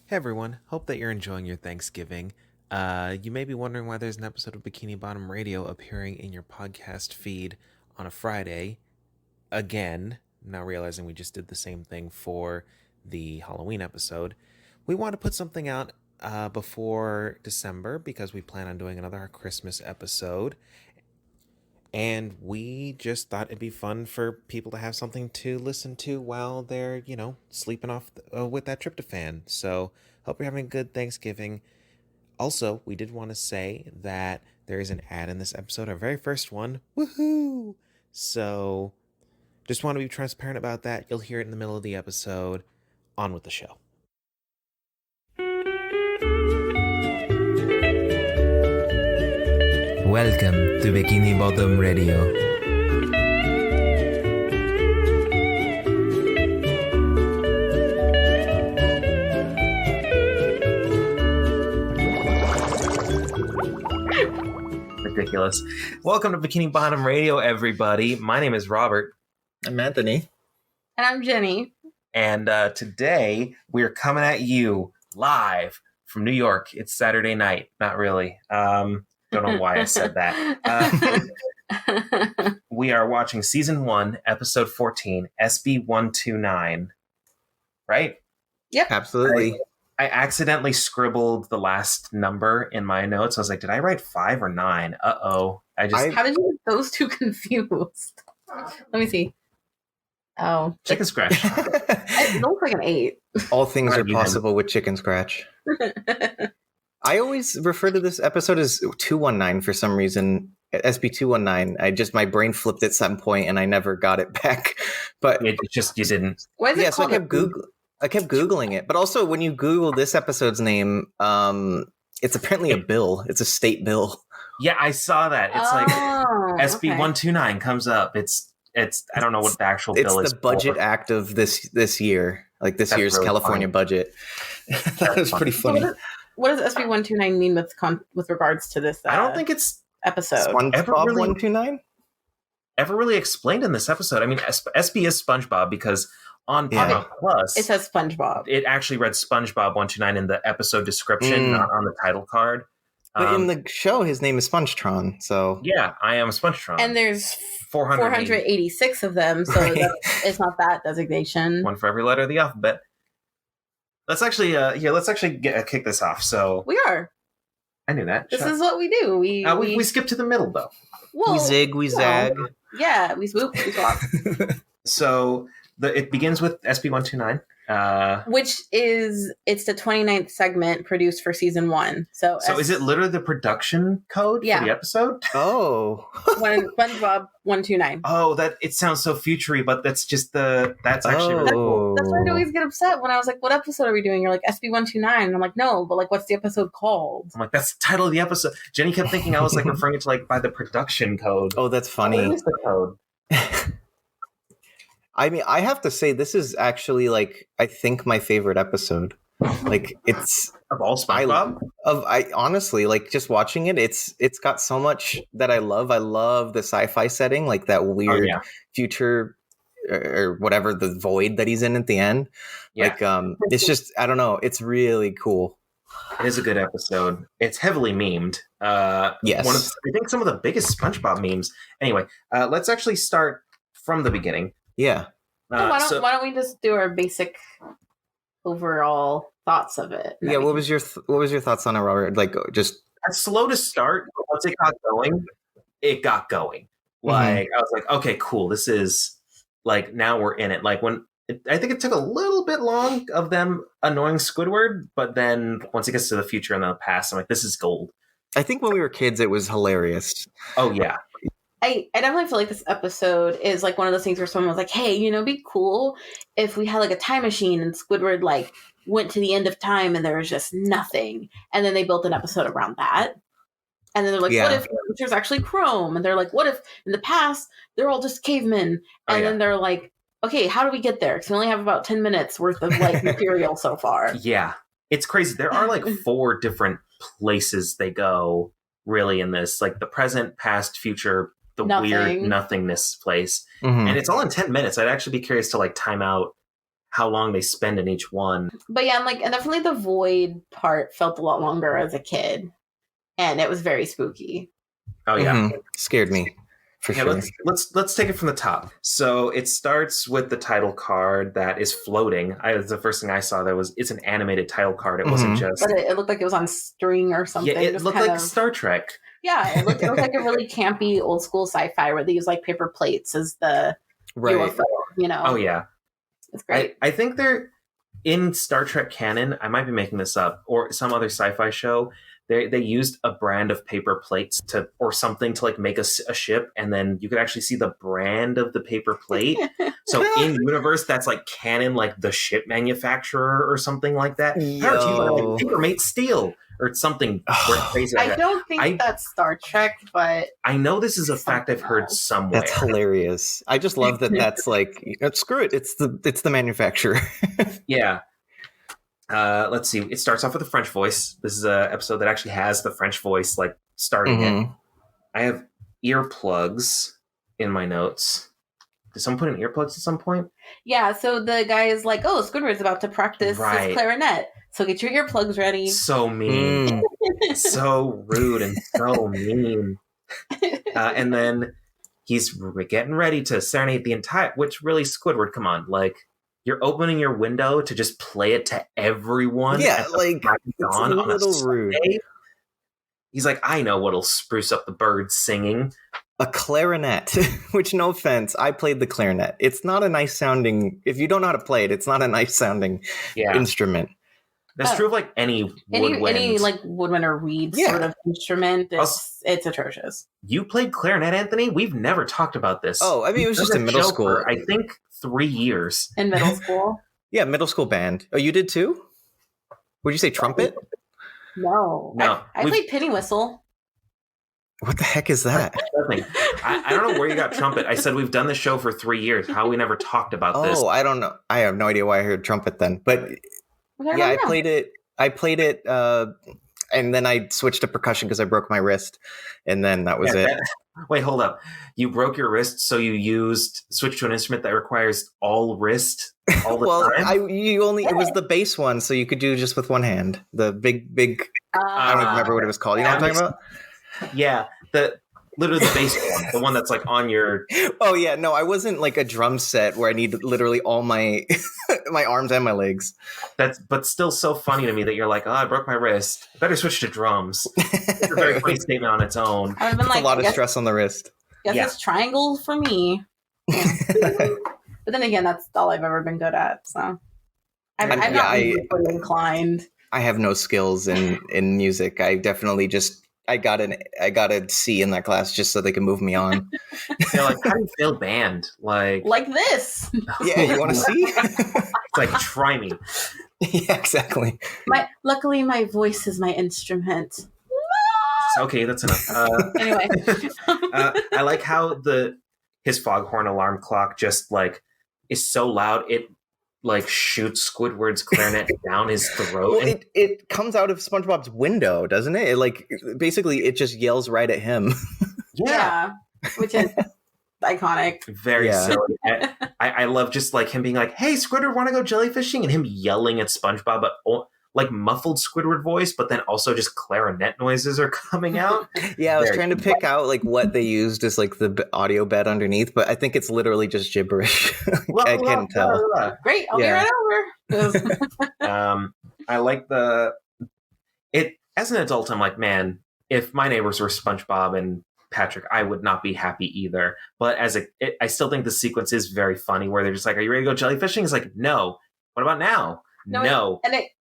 Hey everyone, hope that you're enjoying your Thanksgiving. You may be wondering why there's an episode of Bikini Bottom Radio appearing in your podcast feed on a Friday. Again, now realizing we just did the same thing for the Halloween episode. We want to put something out before December because we plan on doing another Christmas episode. And we just thought it'd be fun for people to have something to listen to while they're, sleeping off with that tryptophan. So, hope you're having a good Thanksgiving. Also, we did want to say that there is an ad in this episode, our very first one. Woohoo! So, just want to be transparent about that. You'll hear it in the middle of the episode. On with the show. Welcome to Bikini Bottom Radio. Ridiculous. Welcome to Bikini Bottom Radio, everybody. My name is Robert. I'm Anthony. And I'm Jenny. And today we are coming at you live from New York. It's Saturday night. Not really. Don't know why I said that. We are watching Season 1, Episode 14, SB-129. Right? Yep. Absolutely. I accidentally scribbled the last number in my notes. I was like, did I write 5 or 9? Uh-oh. How did you get those two confused? Let me see. Oh. Chicken scratch. It looks like an 8. All things are possible with Chicken Scratch. I always refer to this episode as 219 for some reason. SB-219. My brain flipped at some point and I never got it back. But you didn't. Why is it so called I kept Googling it. But also when you Google this episode's name, it's apparently a bill. It's a state bill. Yeah, I saw that. It's like SB-129 comes up. It's I don't know what the actual bill is. It's the budget act of this year. Like this year's really California budget. That was pretty funny. What does SB-129 mean with regards to this? I don't think it's episode. SpongeBob 129 ever really explained in this episode. I mean, SB is SpongeBob because on Paramount Plus it says SpongeBob. It actually read SpongeBob 129 in the episode description, not on the title card. But in the show, his name is Spongetron. So yeah, I am Spongetron, and there's 486 of them. So it's not that designation. One for every letter of the alphabet. Let's actually kick this off. So we are. I knew that. This is what we do. We skip to the middle though. Whoa, we zig, we zag. Yeah, we swoop, we swap. So it begins with SB-129. Which it's the 29th segment produced for season 1. So is it literally the production code for the episode? Oh. SpongeBob 129. Oh, it sounds so futury, but that's actually really cool. That's why I'd always get upset when I was like, what episode are we doing? You're like, SB-129. And I'm like, no, but like, what's the episode called? I'm like, that's the title of the episode. Jenny kept thinking I was like referring it to like by the production code. Oh, that's funny. What is the code? I mean, I have to say, this is actually, like, I think my favorite episode. Like, it's... Of all SpongeBob? I honestly, like, just watching it, it's got so much that I love. I love the sci-fi setting, like that weird future or whatever, the void that he's in at the end. Yeah. Like, it's just, I don't know, it's really cool. It is a good episode. It's heavily memed. Yes. I think some of the biggest SpongeBob memes. Anyway, let's actually start from the beginning. Yeah. Why don't we just do our basic overall thoughts of it? Yeah. What was your thoughts on it, Robert? Like, just slow to start, but once it got going. Like I was like, okay, cool. This is like now we're in it. Like I think it took a little bit long of them annoying Squidward, but then once it gets to the future and the past, I'm like, this is gold. I think when we were kids, it was hilarious. Oh yeah. I definitely feel like this episode is like one of those things where someone was like, hey, it'd be cool if we had like a time machine and Squidward like went to the end of time and there was just nothing. And then they built an episode around that. And then they're like, what if there's actually chrome? And they're like, what if in the past they're all just cavemen? And then they're like, okay, how do we get there? Because we only have about 10 minutes worth of like material so far. Yeah, it's crazy. There are like 4 different places they go really in this, like the present, past, future, the weird nothingness place. And it's all in 10 minutes. I'd actually be curious to like time out how long they spend in each one. But yeah, and definitely the void part felt a lot longer as a kid, and it was very spooky. Oh yeah, scared me for sure. Let's take it from the top. So it starts with the title card that is floating. The first thing I saw it's an animated title card. It wasn't just. But it looked like it was on string or something. Yeah, it looked like Star Trek. Yeah, it looked like a really campy old school sci-fi where they use like paper plates as the UFO, you know. Oh yeah, it's great. I think they're in Star Trek canon. I might be making this up, or some other sci-fi show. They used a brand of paper plates or something to like make a ship, and then you could actually see the brand of the paper plate. So in universe, that's like canon, like the ship manufacturer or something like that. Like Papermate Steel or something crazy. I don't think that's Star Trek, but I know this is a fact I've heard somewhere. That's hilarious. I just love that. That's like screw it. It's the manufacturer. Yeah. Let's see. It starts off with a French voice. This is an episode that actually has the French voice, like starting it. I have earplugs in my notes. Did someone put in earplugs at some point? Yeah. So the guy is like, "Oh, Squidward's about to practice his clarinet, so get your earplugs ready." So mean, so rude, and so mean. And then he's getting ready to serenade the entire. Which really, Squidward, come on, like. You're opening your window to just play it to everyone. Yeah, like it's a little rude. He's like, I know what'll spruce up the birds singing. A clarinet, which no offense, I played the clarinet. It's not a nice sounding. If you don't know how to play it, it's not a nice sounding instrument. That's true of like any like woodwind or reed sort of instrument. It's atrocious. You played clarinet, Anthony? We've never talked about this. Oh, I mean, it was just in middle school. I think 3 years. In middle school? Yeah, middle school band. Oh, you did too? Would you say trumpet? No. I played penny whistle. What the heck is that? I don't know where you got trumpet. I said we've done this show for 3 years. How we never talked about this? Oh, I don't know. I have no idea why I heard trumpet then. But yeah, I played it. And then I switched to percussion because I broke my wrist. And then that was it. Wait, hold up. You broke your wrist, so you switched to an instrument that requires all wrist all the time? It was the bass one, so you could do just with one hand. The big I don't even remember what it was called. You know what I'm talking about? Yeah. Literally the bass one. The one that's like on your... Oh, yeah. No, I wasn't like a drum set where I need literally all my my arms and my legs. But still so funny to me that you're like, oh, I broke my wrist. I better switch to drums. It's a very funny statement on its own. I've been a lot of stress on the wrist. Guess it's triangles for me. But then again, that's all I've ever been good at. So I'm not musically inclined. I have no skills in music. I definitely I got a C in that class just so they could move me on. They're like, how do you fail band? Like this. Yeah, you want to see? It's like, try me. Yeah, exactly. Luckily, my voice is my instrument. Okay, that's enough. Anyway. I like how his foghorn alarm clock just like is so loud it like shoots Squidward's clarinet down his throat. Well, it comes out of SpongeBob's window, doesn't it? Basically it just yells right at him. Yeah, which is iconic. Very silly. I love just like him being like, "Hey, Squidward, want to go jellyfishing?" and him yelling at SpongeBob, but like muffled Squidward voice, but then also just clarinet noises are coming out. Yeah, I was trying to pick out like what they used as like the audio bed underneath, but I think it's literally just gibberish. I can't tell. Great, I'll be right over. I like it as an adult. I'm like, man, if my neighbors were SpongeBob and Patrick, I would not be happy either. But I still think the sequence is very funny where they're just like, "Are you ready to go jellyfishing?" It's like, no. What about now? No.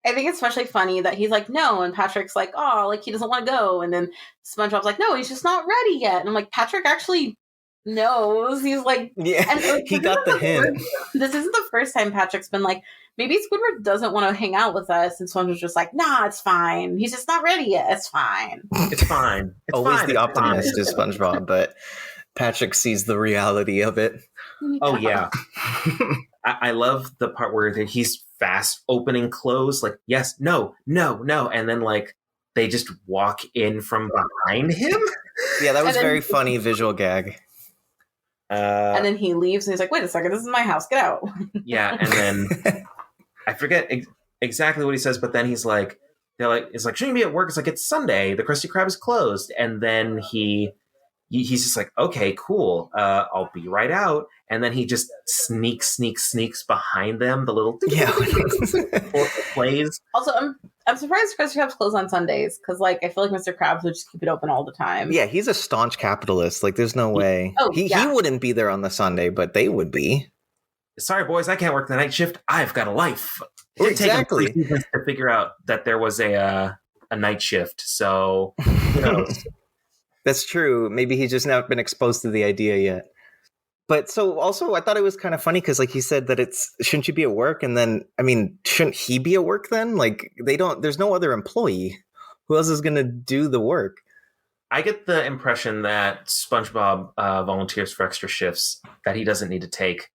I think it's especially funny that he's like, no, and Patrick's like, oh, like he doesn't want to go. And then SpongeBob's like, no, he's just not ready yet. And I'm like, Patrick actually knows. He's like, yeah, he got the hint. This isn't the first time Patrick's been like, maybe Squidward doesn't want to hang out with us. And SpongeBob's just like, nah, it's fine. He's just not ready yet. It's fine. It's fine. It's always fine. The optimist is SpongeBob, but Patrick sees the reality of it. Oh, yeah. I love the part where he's fast opening close, like, yes, no. And then, like, they just walk in from behind him. Yeah, that was very funny visual gag. And then he leaves and he's like, wait a second, this is my house, get out. Yeah, and then I forget exactly what he says, but then he's like, it's like, shouldn't you be at work? It's like, it's Sunday, the Krusty Krab is closed. And then he's just like, okay, cool, I'll be right out. And then he just sneaks behind them, the little plays. Also, I'm surprised Krusty Krab's closed on Sundays, because like I feel like Mr. Krabs would just keep it open all the time. Yeah, he's a staunch capitalist. Like, there's no way. He wouldn't be there on the Sunday, but they would be. Sorry, boys, I can't work the night shift. I've got a life. Exactly. It took him 3 seasons to figure out that there was a night shift. So, who knows? That's true. Maybe he's just not been exposed to the idea yet. But so also, I thought it was kind of funny because, like, he said that shouldn't you be at work? And then, I mean, shouldn't he be at work then? Like, there's no other employee. Who else is going to do the work? I get the impression that SpongeBob volunteers for extra shifts that he doesn't need to take.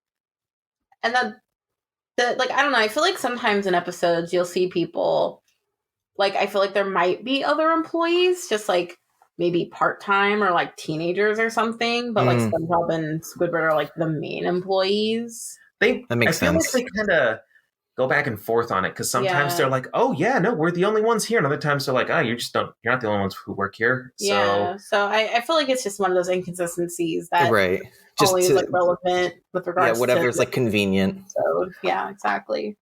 And like, I don't know, I feel like sometimes in episodes you'll see people, like, I feel like there might be other employees, just like maybe part-time or like teenagers or something, but like SpongeBob and Squidward are like the main employees. That makes sense. Like they kind of go back and forth on it, because sometimes they're like, oh yeah, no, we're the only ones here, and other times they're like, oh, you're not the only ones who work here. So I feel like it's just one of those inconsistencies that right. Just always like relevant with regards to whatever's like convenient. So yeah, exactly.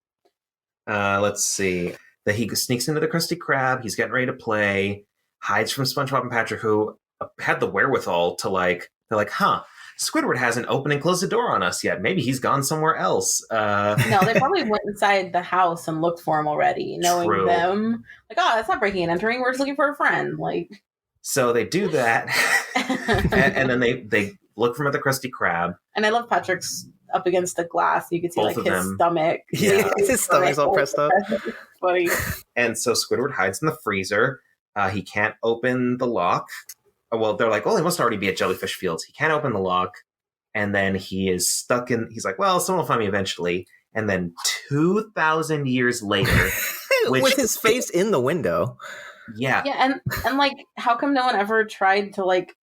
Let's see. That he sneaks into the Krusty Krab, he's getting ready to play, hides from SpongeBob and Patrick, who had the wherewithal to like, they're like, huh, Squidward hasn't opened and closed the door on us yet. Maybe he's gone somewhere else. No, they probably went inside the house and looked for him already, knowing them. Like, oh, that's not breaking and entering. We're just looking for a friend. Like, so they do that, and then they look for him at the Krusty Krab. And I love Patrick's up against the glass. You can see Both like of his them. stomach. Yeah, his stomach's all pressed up. Funny. And so Squidward hides in the freezer. He can't open the lock. Well, they're like, oh, he must already be at Jellyfish Fields. He can't open the lock. And then he is stuck in... He's like, well, someone will find me eventually. And then 2,000 years later... with his face in the window. Yeah. Yeah, and like, how come no one ever tried to like,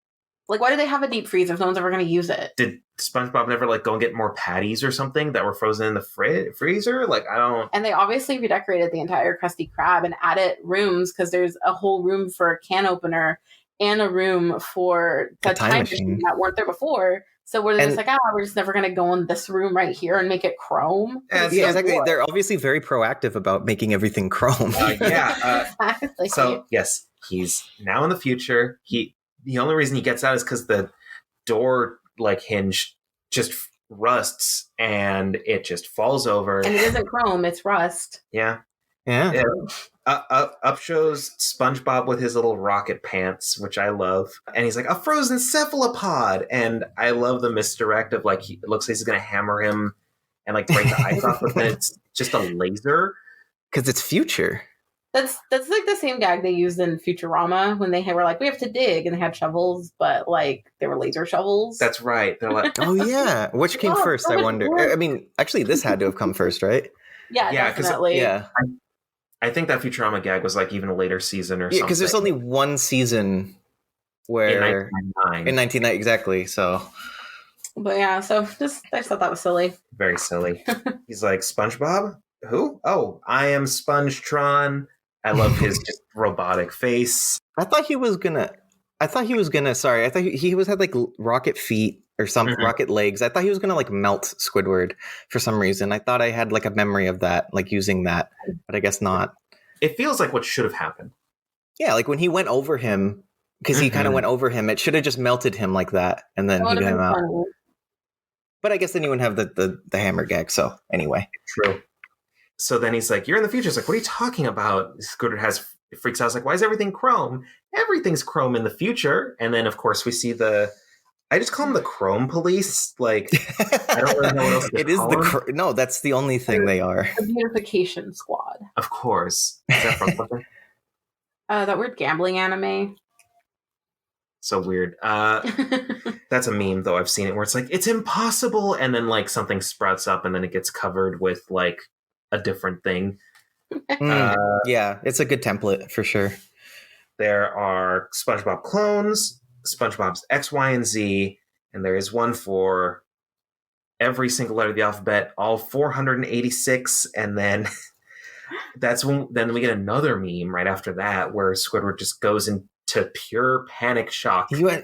why do they have a deep freeze if no one's ever going to use it? Did SpongeBob never like go and get more patties or something that were frozen in the freezer? Like, I don't... And they obviously redecorated the entire Krusty Krab and added rooms, because there's a whole room for a can opener and a room for the time machine that weren't there before. So we're just like, we're just never going to go in this room right here and make it chrome. Yeah, exactly. They're obviously very proactive about making everything chrome. Exactly. So, yes, he's now in the future. The only reason he gets out is because the door like hinge just rusts and it just falls over. And it isn't chrome, it's rust. Yeah. Yeah. Up shows SpongeBob with his little rocket pants, which I love. And he's like, a frozen cephalopod. And I love the misdirect of like, it looks like he's going to hammer him and like break the ice off, but then it's just a laser. Because it's future. That's like the same gag they used in Futurama when they were like, we have to dig, and they had shovels, but like they were laser shovels. That's right. They're like, oh yeah. Which came first, I wonder. I mean, actually this had to have come first, right? Yeah, definitely. Yeah. I think that Futurama gag was like even a later season or something. Yeah, because there's only one season where... In 1999. In 1999, exactly, so... But yeah, so I just thought that was silly. Very silly. He's like, SpongeBob? Who? Oh, I am Spongetron. I love his just robotic face. I thought he was gonna, sorry, I thought he had like rocket feet or some rocket legs. I thought he was gonna like melt Squidward for some reason. I thought I had like a memory of that, like using that, but I guess not. It feels like what should have happened. Yeah, like when he went over him, because he kind of went over him, it should have just melted him like that, and then he'd him out. Funny. But I guess then you wouldn't have the hammer gag, so anyway. True. So then he's like, you're in the future. It's like, what are you talking about? Squidward freaks out. It's like, why is everything chrome? Everything's chrome in the future. And then, of course, we see I just call them the Chrome Police. Like, I don't really know what else it is no, that's the only thing they are. The Beautification Squad. Of course. Is that from something? That weird gambling anime. So weird. That's a meme, though. I've seen it where it's like, it's impossible. And then, like, something sprouts up and then it gets covered with, like, a different thing. Yeah, it's a good template for sure. There are SpongeBob clones, SpongeBob's X, Y, and Z, and there is one for every single letter of the alphabet, all 486, and then then we get another meme right after that where Squidward just goes into pure panic shock. When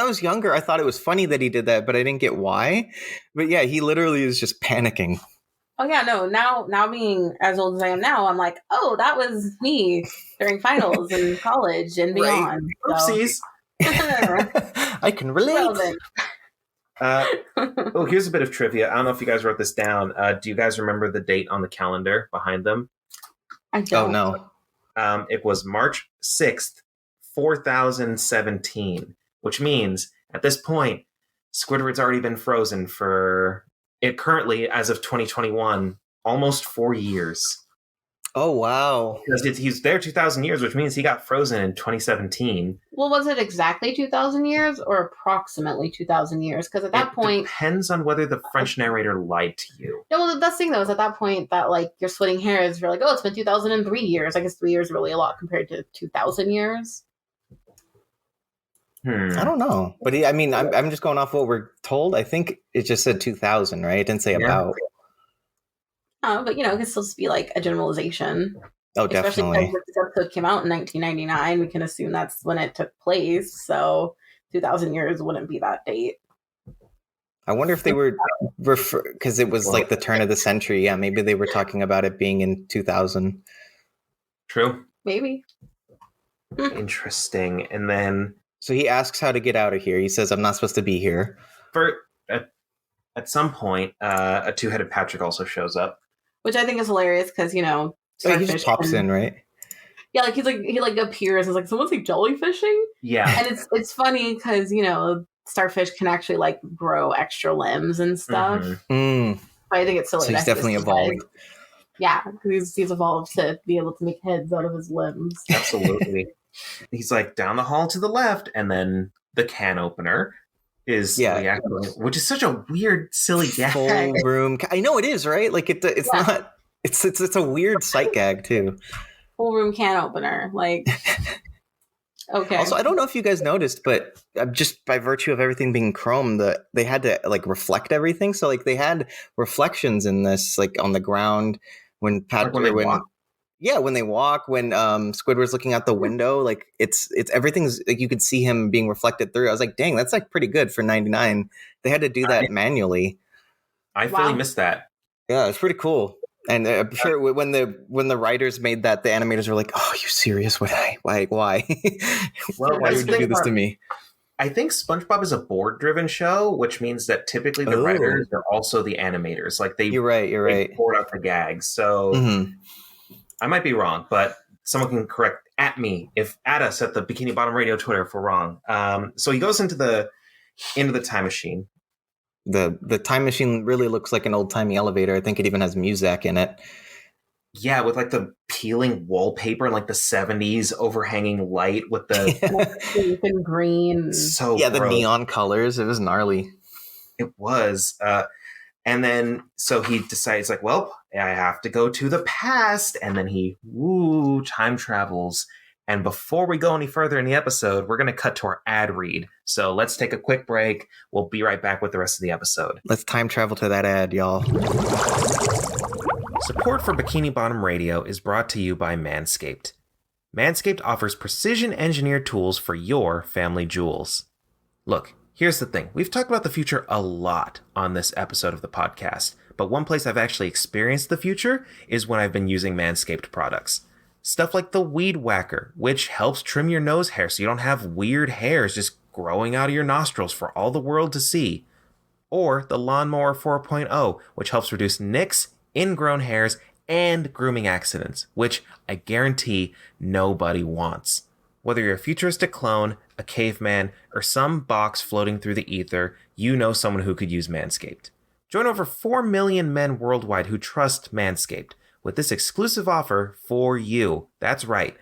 I was younger, I thought it was funny that he did that, but I didn't get why. But yeah, he literally is just panicking. Oh yeah, no. Now being as old as I am now, I'm like, oh, that was me during finals in college and beyond. Right. Oopsies. I can relate. Here's a bit of trivia. I don't know if you guys wrote this down. Do you guys remember the date on the calendar behind them? I don't. Oh no. It was March 6th, 4017, which means at this point, Squidward's already been frozen for it currently, as of 2021, almost 4 years. Oh, wow. Because he's there 2,000 years, which means he got frozen in 2017. Well, was it exactly 2,000 years or approximately 2,000 years? Because at that point... depends on whether the French narrator lied to you. No, well, the best thing, though, is at that point that, like, you're splitting hairs. You're like, oh, it's been 2003 years. I guess 3 years is really a lot compared to 2,000 years. I don't know. But I'm just going off what we're told. I think it just said 2000, right? It didn't say about. But, it can still just be like a generalization. Oh, definitely. Especially because this episode came out in 1999. We can assume that's when it took place. So 2,000 years wouldn't be that date. I wonder if they were, because it was like the turn of the century. Yeah, maybe they were talking about it being in 2000. True. Maybe. Interesting. And then... So he asks how to get out of here. He says, I'm not supposed to be here. At some point, a two-headed Patrick also shows up. Which I think is hilarious because, he just pops in, right? Yeah, like he appears and is like, someone's like jellyfishing? Yeah. And it's funny because, starfish can actually like grow extra limbs and stuff. Mm-hmm. But I think it's silly. So he's definitely evolved. Yeah, because he's evolved to be able to make heads out of his limbs. Absolutely. He's like down the hall to the left, and then the can opener is reacting, which is such a weird, silly gag. Full room. I know it is, right? Like it's not. It's a weird sight gag too. Full room can opener, like. Okay. Also, I don't know if you guys noticed, but just by virtue of everything being chrome, they had to like reflect everything. So like they had reflections in this, like on the ground when when they walk, when Squidward's looking out the window, like it's everything's like you could see him being reflected through. I was like, dang, that's like pretty good for 99. They had to do that manually. I fully missed that. Yeah, it's pretty cool. And I'm sure when the writers made that, the animators were like, "Oh, are you serious? Why? Well, why would you do this to me?" I think SpongeBob is a board-driven show, which means that typically the writers are also the animators. Like you're right. They board out the gags. So I might be wrong, but someone can correct at us at the Bikini Bottom Radio Twitter if we're wrong. So he goes into the time machine. The time machine really looks like an old-timey elevator. I think it even has music in it. Yeah, with like the peeling wallpaper and like the 70s overhanging light with the and green. So the neon colors. It was gnarly. It was. And then so he decides like, well, I have to go to the past. And then he time travels. And before we go any further in the episode, we're going to cut to our ad read. So let's take a quick break. We'll be right back with the rest of the episode. Let's time travel to that ad, y'all. Support for Bikini Bottom Radio is brought to you by Manscaped. Manscaped offers precision-engineered tools for your family jewels. Look, here's the thing. We've talked about the future a lot on this episode of the podcast, but one place I've actually experienced the future is when I've been using Manscaped products. Stuff like the Weed Whacker, which helps trim your nose hair so you don't have weird hairs just growing out of your nostrils for all the world to see. Or the Lawnmower 4.0, which helps reduce nicks, ingrown hairs, and grooming accidents, which I guarantee nobody wants. Whether you're a futuristic clone, a caveman, or some box floating through the ether, you know someone who could use Manscaped. Join over 4 million men worldwide who trust Manscaped with this exclusive offer for you. That's right.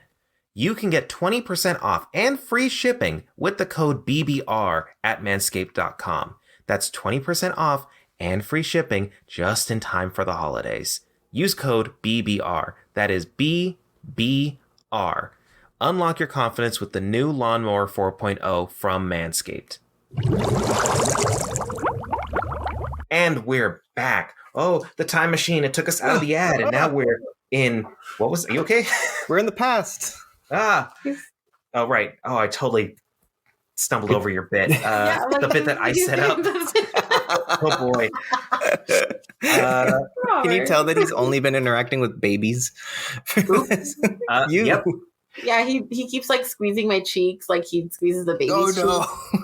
You can get 20% off and free shipping with the code BBR at manscaped.com. That's 20% off and free shipping just in time for the holidays. Use code BBR. That is BBR. Unlock your confidence with the new Lawnmower 4.0 from Manscaped. And we're back. Oh, the time machine. It took us out of the ad, and now we're in... What was... Are you okay? We're in the past. Oh, right. Oh, I totally stumbled over your bit. The bit that I set up. Oh, boy. Can you tell that he's only been interacting with babies? Yep. Yeah, he keeps like squeezing my cheeks like he squeezes the baby's cheeks.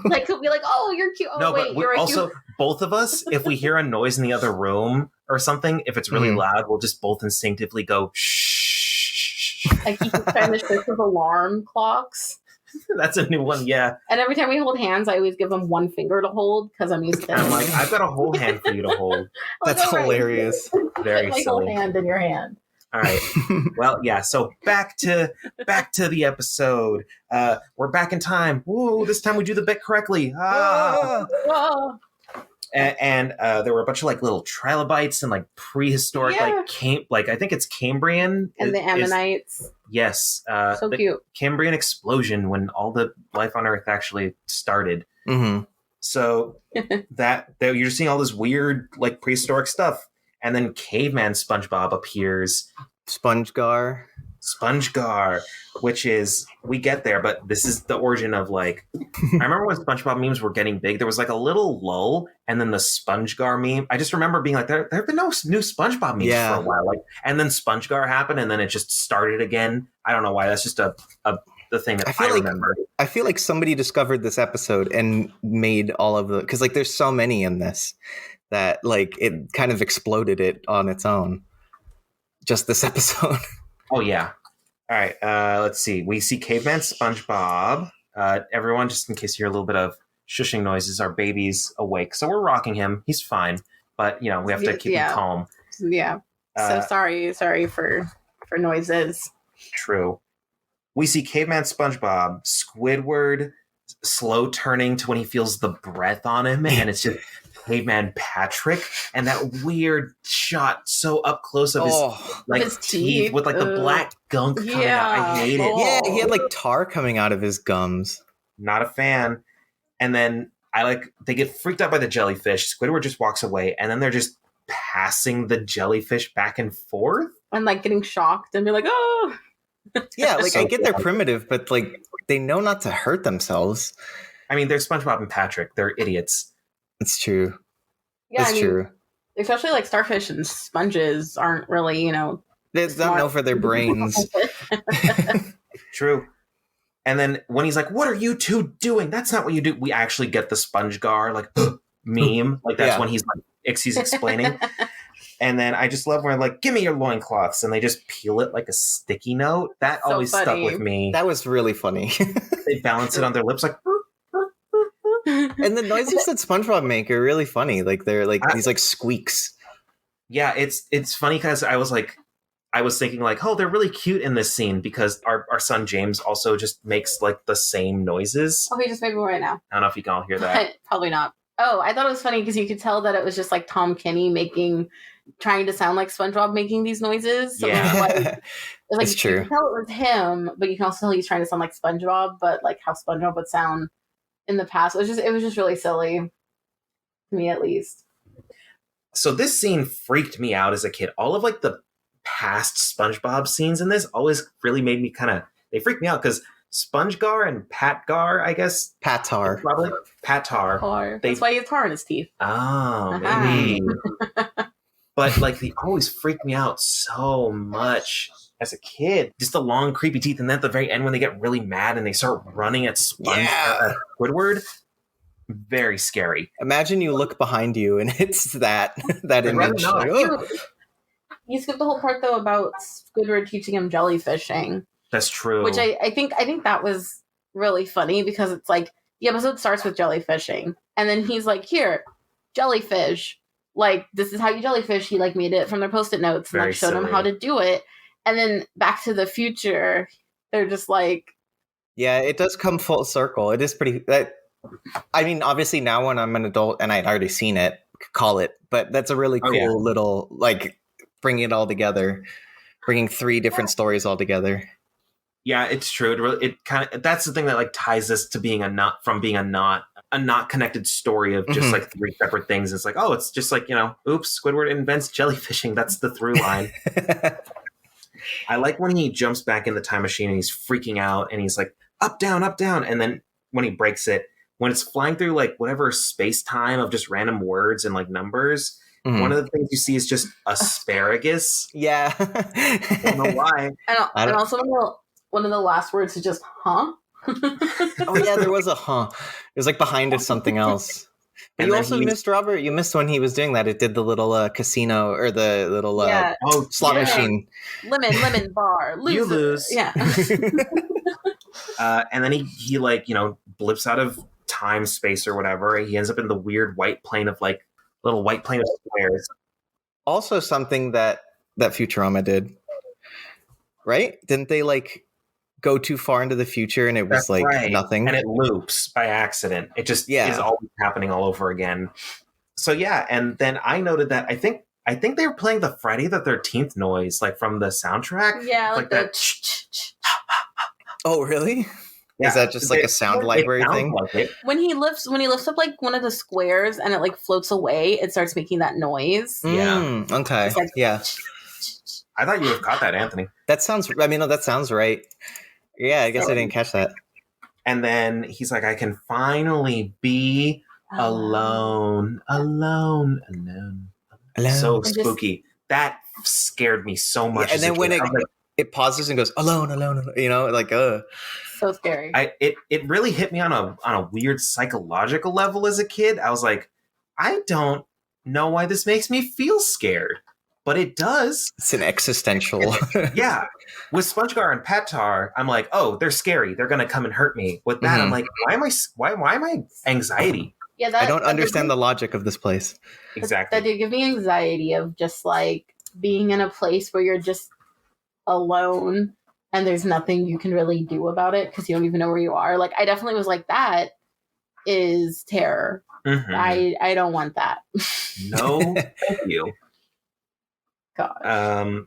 Like he'll be like, "Oh, you're cute." Oh, no, wait, but you're also cute. both of us, if we hear a noise in the other room or something, if it's really loud, we'll just both instinctively go shh. Like he keeps trying to shift with alarm clocks. That's a new one, yeah. And every time we hold hands, I always give him one finger to hold because I'm used to. I'm like, I've got a whole hand for you to hold. That's hilarious. Very my silly. whole hand in your hand. All right. Well, yeah. So back to the episode. We're back in time. Woo! This time we do the bit correctly. Whoa. And there were a bunch of like little trilobites and like prehistoric I think it's Cambrian And the Ammonites. Yes. So the cute. Cambrian explosion when all the life on Earth actually started. Mm-hmm. So you're just seeing all this weird like prehistoric stuff. And then Caveman SpongeBob appears. SpongeGar, which is, we get there, but this is the origin of like, I remember when SpongeBob memes were getting big, there was like a little lull, and then the SpongeGar meme, I just remember being like, there have been no new SpongeBob memes for a while. Like, and then SpongeGar happened, and then it just started again. I don't know why. That's just the thing that I remember. I feel like somebody discovered this episode and made all of the, because like there's so many in this that like it kind of exploded it on its own. Just this episode. Oh yeah. All right. Let's see. We see Caveman SpongeBob. Everyone, just in case you hear a little bit of shushing noises, our baby's awake, so we're rocking him. He's fine, but you know we have to keep him calm. Yeah. So sorry for noises. True. We see Caveman SpongeBob, Squidward, slow turning to when he feels the breath on him, and it's just Caveman Patrick, and that weird shot so up close of his teeth with like the black gunk coming out. I hate it. Yeah, he had like tar coming out of his gums. Not a fan. And then they get freaked out by the jellyfish. Squidward just walks away, and then they're just passing the jellyfish back and forth. And like getting shocked and be like, oh. Yeah, like I get they're primitive, but like they know not to hurt themselves. I mean, they're SpongeBob and Patrick. They're idiots. It's true. Yeah, it's true. Especially like starfish and sponges aren't really, they don't know for their brains. True. And then when he's like, "What are you two doing? That's not what you do." We actually get the SpongeGar like meme. Like that's when he's explaining. And then I just love when like, "Give me your loincloths," and they just peel it like a sticky note. That always stuck with me. That was really funny. They balance it on their lips like. And the noises that SpongeBob make are really funny. Like they're like these like squeaks. Yeah, it's funny because I was thinking like, oh, they're really cute in this scene because our son James also just makes like the same noises. Oh, he just made one right now. I don't know if you can all hear that. Probably not. Oh, I thought it was funny because you could tell that it was just like Tom Kenny trying to sound like SpongeBob making these noises. So yeah, it's true. You can tell it was him, but you can also tell he's trying to sound like SpongeBob, but like how SpongeBob would sound in the past. It was just really silly to me, at least. So this scene freaked me out as a kid. All of like the past SpongeBob scenes in this always really made me they freaked me out because SpongeGar and Patgar, I guess. Patar. Probably. Patar. That's why he has tar in his teeth. Oh, maybe. But like they always freaked me out so much as a kid. Just the long, creepy teeth. And then at the very end when they get really mad and they start running at Squidward. Very scary. Imagine you look behind you and it's that image. You skipped the whole part though about Squidward teaching him jellyfishing. That's true. Which I think that was really funny because it's like the episode starts with jellyfishing and then he's like, here, jellyfish. Like, this is how you jellyfish. He like made it from their Post-it notes and like showed him how to do it. And then Back to the Future, they're just like, yeah, it does come full circle. It is pretty. I mean, obviously now when I'm an adult and I'd already seen it, call it. But that's a really cool little like bringing it all together, bringing three different stories all together. Yeah, it's true. It kind of, that's the thing that like ties this to being a not connected story of just like three separate things. It's like, oh, it's just like, oops, Squidward invents jellyfishing. That's the through line. I like when he jumps back in the time machine and he's freaking out and he's like up, down, and then when he breaks it, when it's flying through like whatever space time of just random words and like numbers. One of the things you see is just asparagus. Yeah. I don't know why. And also one of the last words is just, huh? Oh, yeah, there was a huh. It was like behind us something else. But you also missed, Robert. You missed when he was doing that. It did the little casino or the little slot machine. Lemon bar. Loser. You lose. Yeah. And then he like, blips out of time, space, or whatever. He ends up in the weird white plane of like little white plane of squares. Also something that Futurama did, right? Didn't they like go too far into the future and it was nothing? And it loops by accident. It just is always happening all over again. So yeah, and then I noted that I think they were playing the Friday the 13th noise like from the soundtrack. Yeah, like that. Oh, really? Yeah. Is that just like a sound library thing? Like when he lifts up like one of the squares and it like floats away, it starts making that noise. Yeah. Okay. Like, yeah. I thought you would have caught that, Anthony. That sounds right. Yeah, I guess I didn't catch that. And then he's like, I can finally be alone. So spooky. That scared me so much. Yeah, and then when it pauses and goes alone, like so scary. It really hit me on a weird psychological level as a kid. I was like, I don't know why this makes me feel scared, but it does. It's an existential. Yeah. With SpongeGar and Patar, I'm like, oh, they're scary. They're gonna come and hurt me. With that, I'm like, why am I anxiety? Yeah, I don't understand the logic of this place. Exactly. That did give me anxiety of just like being in a place where you're just alone and there's nothing you can really do about it because you don't even know where you are. Like I definitely was like, that is terror. I don't want that. No, thank you. God.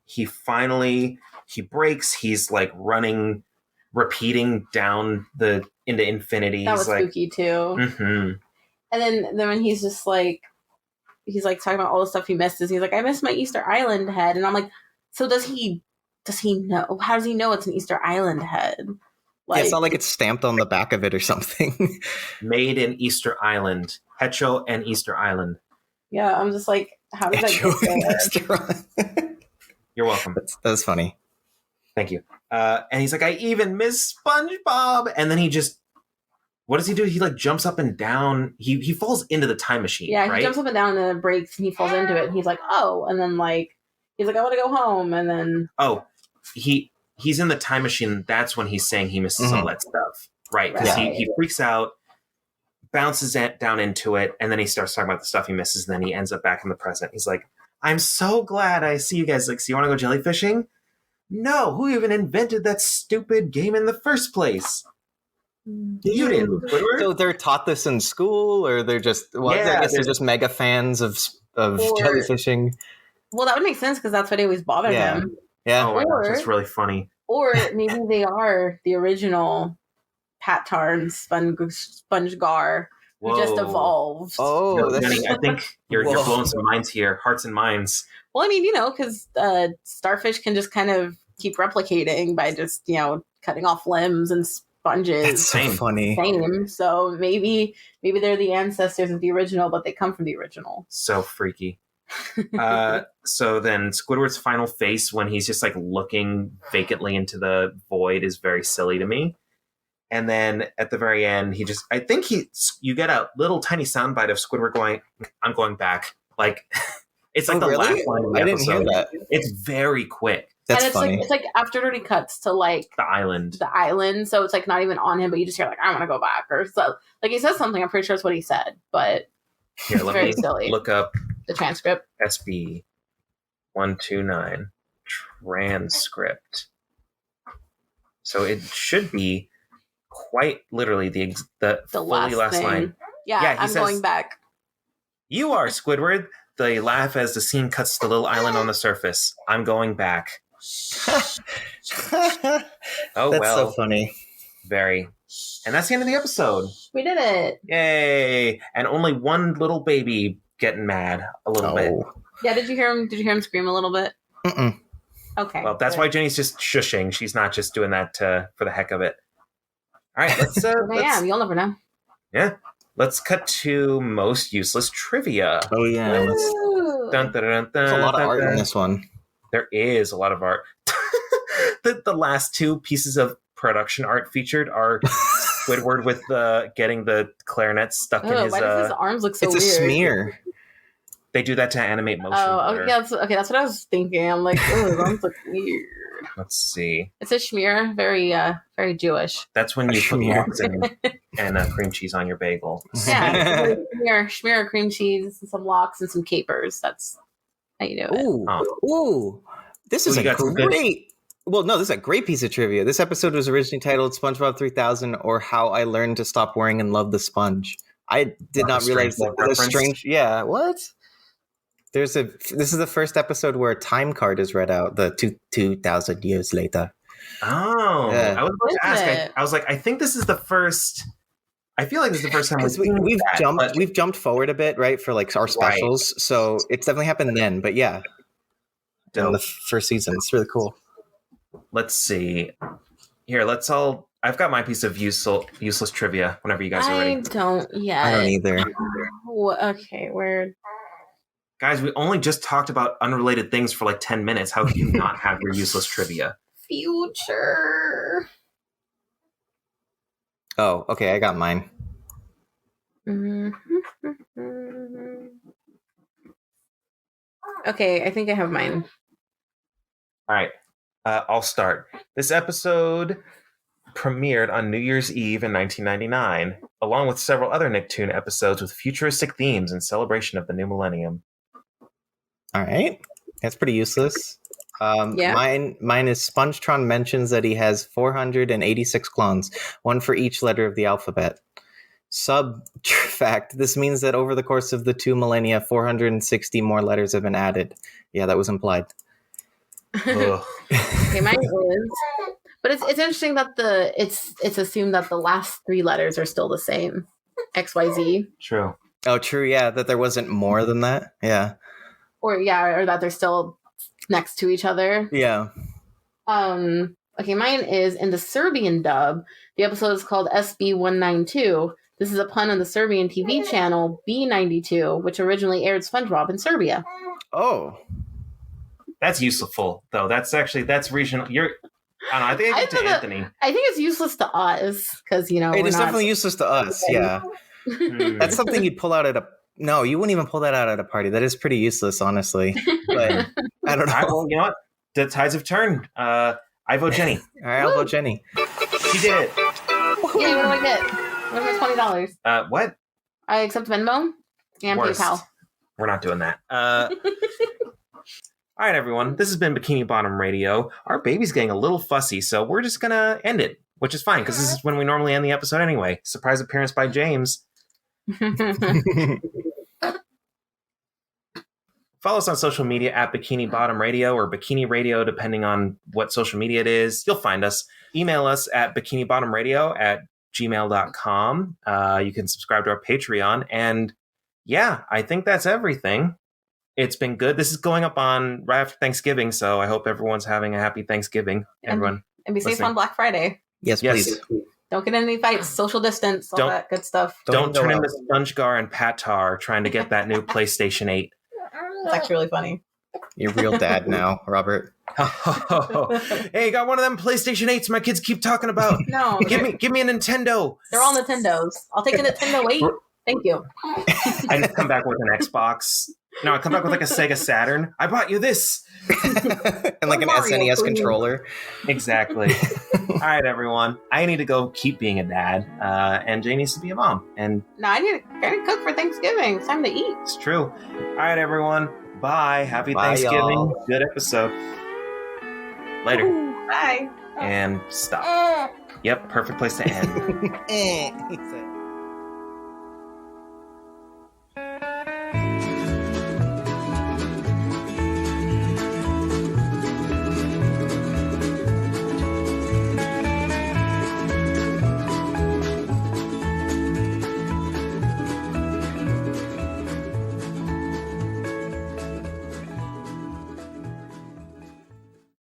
He breaks. He's like running, repeating down into infinity. That was spooky too. And then when he's just like, talking about all the stuff he misses. He's like, I miss my Easter Island head, and I'm like, so does he know? How does he know it's an Easter Island head? Like, it's not like it's stamped on the back of it or something. Made in Easter Island, Hecho and Easter Island. Yeah, I'm just like, how did that get there? You're welcome. That's funny. Thank you. And he's like, I even miss SpongeBob. And then he just, what does he do? He like jumps up and down. He falls into the time machine. Yeah, right? He jumps up and down and then it breaks and he falls into it. And he's like, oh, and then like he's like, I want to go home. And then he's in the time machine. That's when he's saying he misses all that stuff, right? Because he freaks out, bounces down into it, and then he starts talking about the stuff he misses. And then he ends up back in the present. He's like, I'm so glad I see you guys. Like, so you want to go jellyfishing? No, who even invented that stupid game in the first place? You did. So they're taught this in school, or they're just I guess they're just mega fans of jellyfishing. Well, that would make sense because that's what always bothered him. Yeah. Oh my gosh, that's really funny. Or maybe they are the original Patar and SpongeGar who just evolved. Oh, I think you're blowing some minds here, hearts and minds. Well, I mean, because starfish can just kind of keep replicating by just, cutting off limbs and sponges. That's so funny. Same. So maybe they're the ancestors of the original, but they come from the original. So freaky. So then Squidward's final face when he's just like looking vacantly into the void is very silly to me. And then at the very end, you get a little tiny soundbite of Squidward going, I'm going back. Like, it's like the last line of the I episode. didn't hear that. It's very quick. That's and funny. It's like after it already cuts to like the island. So it's like not even on him, but you just hear like, I want to go back. Or so like he says something, I'm pretty sure it's what he said, but here, it's very silly. Look up the transcript. SB-129 transcript. So it should be quite literally the fully last line. Yeah, I'm going back. You are Squidward. They laugh as the scene cuts to the little island on the surface. I'm going back. Oh, That's well. so funny. Very. And that's the end of the episode. We did it. Yay. And only one little baby getting mad a little bit. Yeah, did you hear him? Did you hear him scream a little bit? Mm-mm. Okay. Well, that's why Jenny's just shushing. She's not just doing that for the heck of it. All right, let's... You'll never know. Yeah. Let's cut to most useless trivia. Oh, yeah. There's There's a lot of art in this one. There is a lot of art. The last two pieces of production art featured are Squidward with getting the clarinet stuck in his... Why does his arms look so weird? It's a smear. They do that to animate motion. Oh, yeah. That's what I was thinking. I'm like, oh, his arms look weird. Let's see. It's a schmear, very Jewish. That's when you put lox and cream cheese on your bagel. Yeah, schmear, cream cheese, and some lox and some capers. That's how you do it. Ooh, this is a great. Well, no, this is a great piece of trivia. This episode was originally titled SpongeBob 3000 or How I Learned to Stop Worrying and Love the Sponge. I did not realize that the strange. Yeah, what? This is the first episode where a time card is read out. The 2,000 years later. Oh, yeah. I was about to ask. I was like, I think this is the first. I feel like this is the first time we've jumped forward a bit, right, for like our specials. Right. So it's definitely happened then. But yeah, in the first season, it's really cool. Let's see. Here, let's all. I've got my piece of useless trivia. Whenever you guys are ready. I don't yet. I don't either. Okay, where? Guys, we only just talked about unrelated things for like 10 minutes. How can you not have your useless trivia? Future. Oh, okay. I got mine. Okay, I think I have mine. All right. I'll start. This episode premiered on New Year's Eve in 1999, along with several other Nicktoon episodes with futuristic themes in celebration of the new millennium. All right. That's pretty useless. Yeah. Mine is Spongetron mentions that he has 486 clones, one for each letter of the alphabet. Fact, this means that over the course of the 2 millennia, 460 more letters have been added. Yeah, that was implied. Okay, mine is. But it's interesting that it's assumed that the last 3 letters are still the same. XYZ. True. Oh, true. Yeah, that there wasn't more than that. Yeah. Or that they're still next to each other. Yeah. Okay, mine is in the Serbian dub. The episode is called SB-129. This is a pun on the Serbian TV channel B92, which originally aired SpongeBob in Serbia. Oh. That's useful, though. That's regional. I think I get to Anthony. I think it's useless to us, because, it is definitely useless to us, yeah. That's something you'd pull out at a... No, you wouldn't even pull that out at a party. That is pretty useless, honestly. But I don't know. Well, you know what? The tides have turned. I vote Jenny. All right, I'll vote Jenny. She did it. Yeah, what do I get? What are my $20? What? I accept Venmo and PayPal. We're not doing that. All right, everyone. This has been Bikini Bottom Radio. Our baby's getting a little fussy, so we're just going to end it, which is fine, because this is when we normally end the episode anyway. Surprise appearance by James. Follow us on social media at Bikini Bottom Radio or Bikini Radio, depending on what social media it is. You'll find us. Email us at bikinibottomradio@gmail.com. You can subscribe to our Patreon. And yeah, I think that's everything. It's been good. This is going up on right after Thanksgiving, so I hope everyone's having a happy Thanksgiving. Everyone. And be safe on Black Friday. Yes, please. Don't get in any fights, social distance, all that good stuff. Don't turn into SpongeGar and Patar trying to get that new PlayStation 8. It's actually really funny. You're real dad now, Robert. Hey, got one of them PlayStation 8s my kids keep talking about. No. Give me a Nintendo. They're all Nintendos. I'll take a Nintendo 8. Thank you. I just come back with an Xbox. No, I come back with like a Sega Saturn. I bought you this. And like an Mario, SNES controller. Exactly. All right, everyone. I need to go keep being a dad. And Jay needs to be a mom. And no, I need to cook for Thanksgiving. It's time to eat. It's true. All right, everyone. Bye. Happy Thanksgiving. Y'all. Good episode. Later. Bye. And stop. Yep, perfect place to end.